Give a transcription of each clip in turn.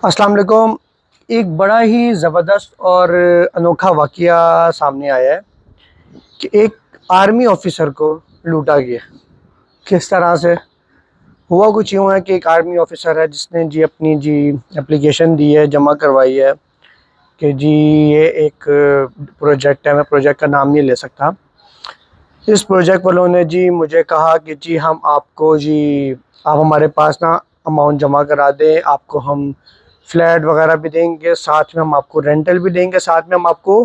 अस्सलाम वालेकुम। एक बड़ा ही ज़बरदस्त और अनोखा वाक़या सामने आया है कि एक आर्मी ऑफ़िसर को लूटा गया। किस तरह से हुआ? कुछ यूँ है कि एक आर्मी ऑफ़िसर है जिसने अपनी एप्लीकेशन दी है, जमा करवाई है कि ये एक प्रोजेक्ट है। मैं प्रोजेक्ट का नाम नहीं ले सकता। इस प्रोजेक्ट वालों ने मुझे कहा कि हम आपको आप हमारे पास ना अमाउंट जमा करा दें, आपको हम फ्लैट वगैरह भी देंगे, साथ में हम आपको रेंटल भी देंगे, साथ में हम आपको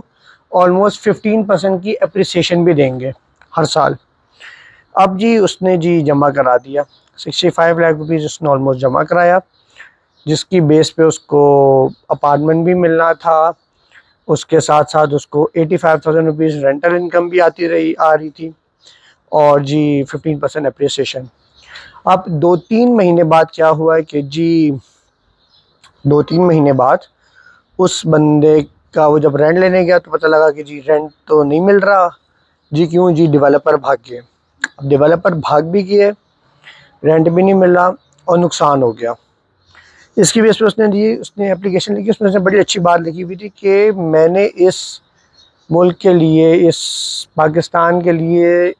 ऑलमोस्ट 15% की अप्रिसिएशन भी देंगे हर साल। अब उसने जमा करा दिया 65 लाख रुपीज़ उसने ऑलमोस्ट जमा कराया, जिसकी बेस पे उसको अपार्टमेंट भी मिलना था। उसके साथ साथ उसको 85,000 रुपीज़ रेंटल इनकम भी आ रही थी और 15% अप्रिसिएशन। अब 2-3 महीने बाद क्या हुआ है कि 2-3 महीने बाद उस बंदे का वो जब रेंट लेने गया तो पता लगा कि रेंट तो नहीं मिल रहा। क्यों? डेवलपर भाग गए। अब डेवलपर भाग भी गए, रेंट भी नहीं मिल रहा और नुकसान हो गया। इसकी बेस पे उसने एप्लीकेशन लिखी। उसमें बड़ी अच्छी बात लिखी हुई थी कि मैंने इस मुल्क के लिए, इस पाकिस्तान के लिए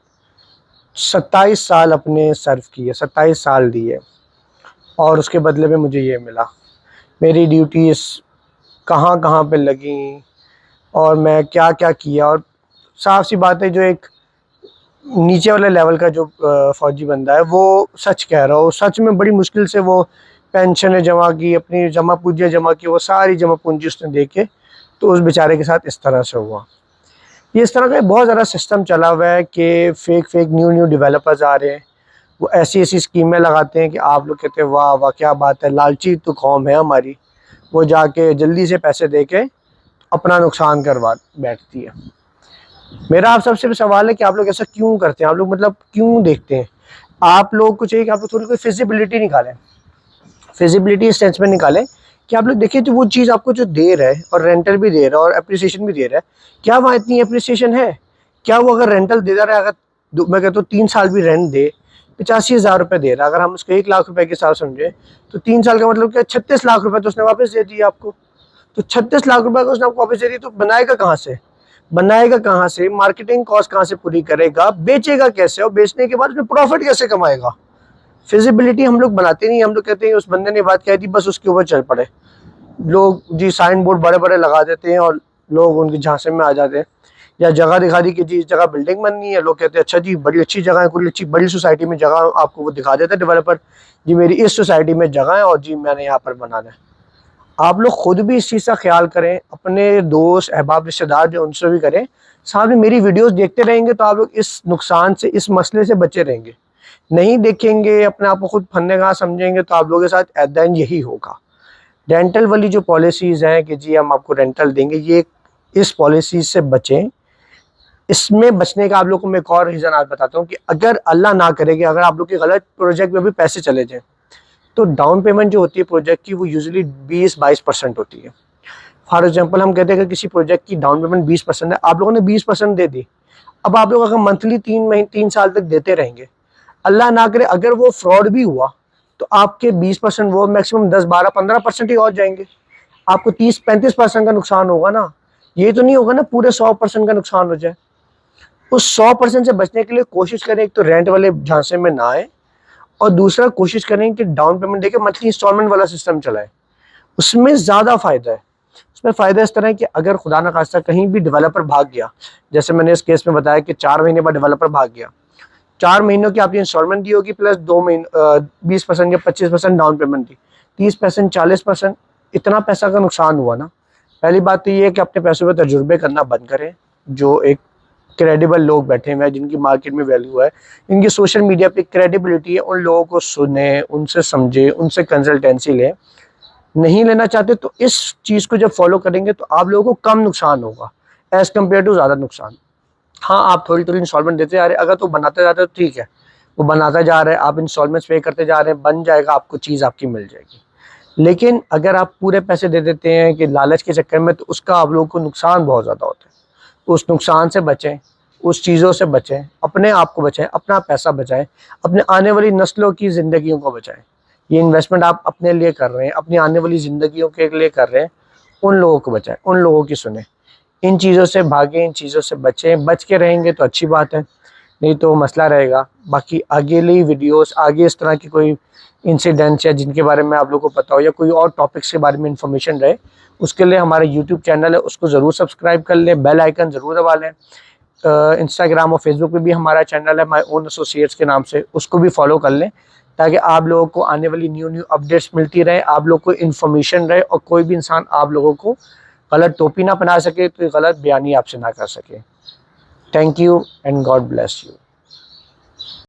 27 साल अपने सर्व किए, 27 साल दिए और उसके बदले में मुझे ये मिला। मेरी ड्यूटीज़ कहाँ कहाँ पे लगी और मैं क्या क्या किया। और साफ सी बात है, जो एक नीचे वाले लेवल का जो फ़ौजी बंदा है वो सच कह रहा हो। सच में बड़ी मुश्किल से वो पेंशन जमा की, अपनी जमा पूंजी जमा की, वो सारी जमा पूंजी उसने दे के तो उस बेचारे के साथ इस तरह से हुआ। ये इस तरह का बहुत ज़्यादा सिस्टम चला हुआ है कि फ़ेक न्यू डेवलपर्स आ रहे हैं। वो ऐसी ऐसी स्कीमें लगाते हैं कि आप लोग कहते हैं वाह वाह क्या बात है, लालची तो कौम है हमारी। वो जाके जल्दी से पैसे दे के अपना नुकसान करवा बैठती है। मेरा आप सबसे भी सवाल है कि आप लोग ऐसा क्यों करते हैं? आप लोग मतलब क्यों देखते हैं? आप लोग को चाहिए कि आप लोग थोड़ी कोई फिजिबिलिटी निकालें, फिजिबिलिटी इस सेंस में निकालें कि आप लोग देखिए, तो वो चीज़ आपको जो दे रहा है और रेंटल भी दे रहा है और अप्रिसिएशन भी दे रहा है, क्या वहाँ इतनी अप्रिसिएशन है? क्या वो अगर रेंटल दे रहा है, अगर मैं कहता हूँ 3 साल भी रेंट दे, 85,000 रुपये दे रहा है, अगर हम उसको 1 लाख रुपए के हिसाब समझे तो 3 साल का मतलब क्या, 36 लाख रुपए तो उसने वापस दे दिए आपको। तो 36 लाख रुपए का उसने आपको वापस दे दिया, तो बनाएगा कहाँ से? बनाएगा कहाँ से? मार्केटिंग कॉस्ट कहाँ से पूरी करेगा? बेचेगा कैसे? और बेचने के बाद उसमें प्रॉफिट कैसे कमाएगा? फिजिबिलिटी हम लोग बनाते नहीं। हम लोग कहते हैं उस बंदे ने बात कह दी, बस उसके ऊपर चल पड़े। लोग साइन बोर्ड बड़े बड़े लगा देते हैं और लोग उनकी झांसे में आ जाते हैं। या जगह दिखा दी कि इस जगह बिल्डिंग बननी है, लोग कहते हैं अच्छा बड़ी अच्छी जगह है, कोई अच्छी बड़ी सोसाइटी में जगह आपको वो दिखा देता है डेवलपर, मेरी इस सोसाइटी में जगह है और मैंने यहाँ पर बनाना है। आप लोग खुद भी इस चीज़ का ख्याल करें, अपने दोस्त अहबाब रिश्तेदार जो उनसे भी करें। साथ में मेरी वीडियोस देखते रहेंगे तो आप लोग इस नुकसान से, इस मसले से बचे रहेंगे। नहीं देखेंगे, अपने आप को खुद फन्ने कहाँ समझेंगे, तो आप लोगों के साथ एट द एंड यही होगा। रेंटल वाली जो पॉलिसीज़ हैं कि हम आपको रेंटल देंगे, ये इस पॉलिसी से बचें। इसमें बचने का आप लोग को मैं एक और रीज़न आज बताता हूँ कि अगर अल्लाह ना करे कि अगर आप लोग के गलत प्रोजेक्ट में भी पैसे चले जाएँ, तो डाउन पेमेंट जो होती है प्रोजेक्ट की, वो यूजुअली 20-22% होती है। फॉर एग्जांपल हम कहते हैं कि किसी प्रोजेक्ट की डाउन पेमेंट 20% है, आप लोगों ने 20% दे दी। अब आप लोग अगर मंथली 3 साल तक देते रहेंगे, अल्लाह ना करे अगर वो फ्रॉड भी हुआ, तो आपके 20% वो मैक्सिमम 10-12-15% ही और जाएंगे। आपको 30-35% का नुकसान होगा ना। ये तो नहीं होगा ना पूरे 100% का नुकसान हो जाए। उस 100% से बचने के लिए कोशिश करें, एक तो रेंट वाले झांसे में ना आए, और दूसरा कोशिश करें कि डाउन पेमेंट देके मंथली इंस्टॉलमेंट वाला सिस्टम चलाएं। उसमें ज़्यादा फ़ायदा है। उसमें फ़ायदा इस तरह है कि अगर खुदा न खास्ता कहीं भी डेवलपर भाग गया, जैसे मैंने इस केस में बताया कि 4 महीने बाद डेवलपर भाग गया, 4 महीनों की आपकी इंस्टॉलमेंट दी होगी प्लस 2 महीने 20% या 25% डाउन पेमेंट दी, 30% 40%, इतना पैसा का नुकसान हुआ ना। पहली बात तो ये है कि अपने पैसों पर तजुर्बे करना बंद करें। जो एक क्रेडिबल लोग बैठे हुए हैं, जिनकी मार्केट में वैल्यू है, इनकी सोशल मीडिया पे क्रेडिबिलिटी है, उन लोगों को सुने, उनसे समझे, उनसे कंसल्टेंसी लें। नहीं लेना चाहते तो इस चीज़ को जब फॉलो करेंगे तो आप लोगों को कम नुकसान होगा एज़ कम्पेयर टू ज़्यादा नुकसान। हाँ, आप थोड़ी थोड़ी इंस्टॉलमेंट देते जा रहे हैं, अगर तो बनाते जाते तो ठीक है, वो बनाता जा रहे हैं, आप इंस्टॉलमेंट्स पे करते जा रहे हैं, बन जाएगा, आपको चीज़ आपकी मिल जाएगी। लेकिन अगर आप पूरे पैसे दे देते हैं कि लालच के चक्कर में, तो उसका आप लोगों को नुकसान बहुत ज़्यादा होता है। उस नुकसान से बचें, उस चीज़ों से बचें, अपने आप को बचाएं, अपना पैसा बचाएं, अपने आने वाली नस्लों की ज़िंदगियों को बचाएं। ये इन्वेस्टमेंट आप अपने लिए कर रहे हैं, अपनी आने वाली ज़िंदगियों के लिए कर रहे हैं, उन लोगों को बचाएं, उन लोगों की सुने, इन चीज़ों से भागें, इन चीज़ों से बचें। बच के रहेंगे तो अच्छी बात है, नहीं तो मसला रहेगा। बाकी अगली वीडियोस, आगे इस तरह की कोई इंसिडेंट्स या जिनके बारे में आप लोगों को पता हो या कोई और टॉपिक्स के बारे में इंफॉर्मेशन रहे, उसके लिए हमारा यूट्यूब चैनल है, उसको ज़रूर सब्सक्राइब कर लें, बेल आइकन ज़रूर दबा लें। इंस्टाग्राम और फेसबुक पे भी हमारा चैनल है माय ओन एसोसिएट्स के नाम से, उसको भी फॉलो कर लें ताकि आप लोगों को आने वाली न्यू अपडेट्स मिलती रहे, आप लोग को इन्फॉर्मेशन रहे और कोई भी इंसान आप लोगों को गलत टोपी ना बना सके, कोई गलत बयानी आपसे ना कर सके। Thank you and God bless you.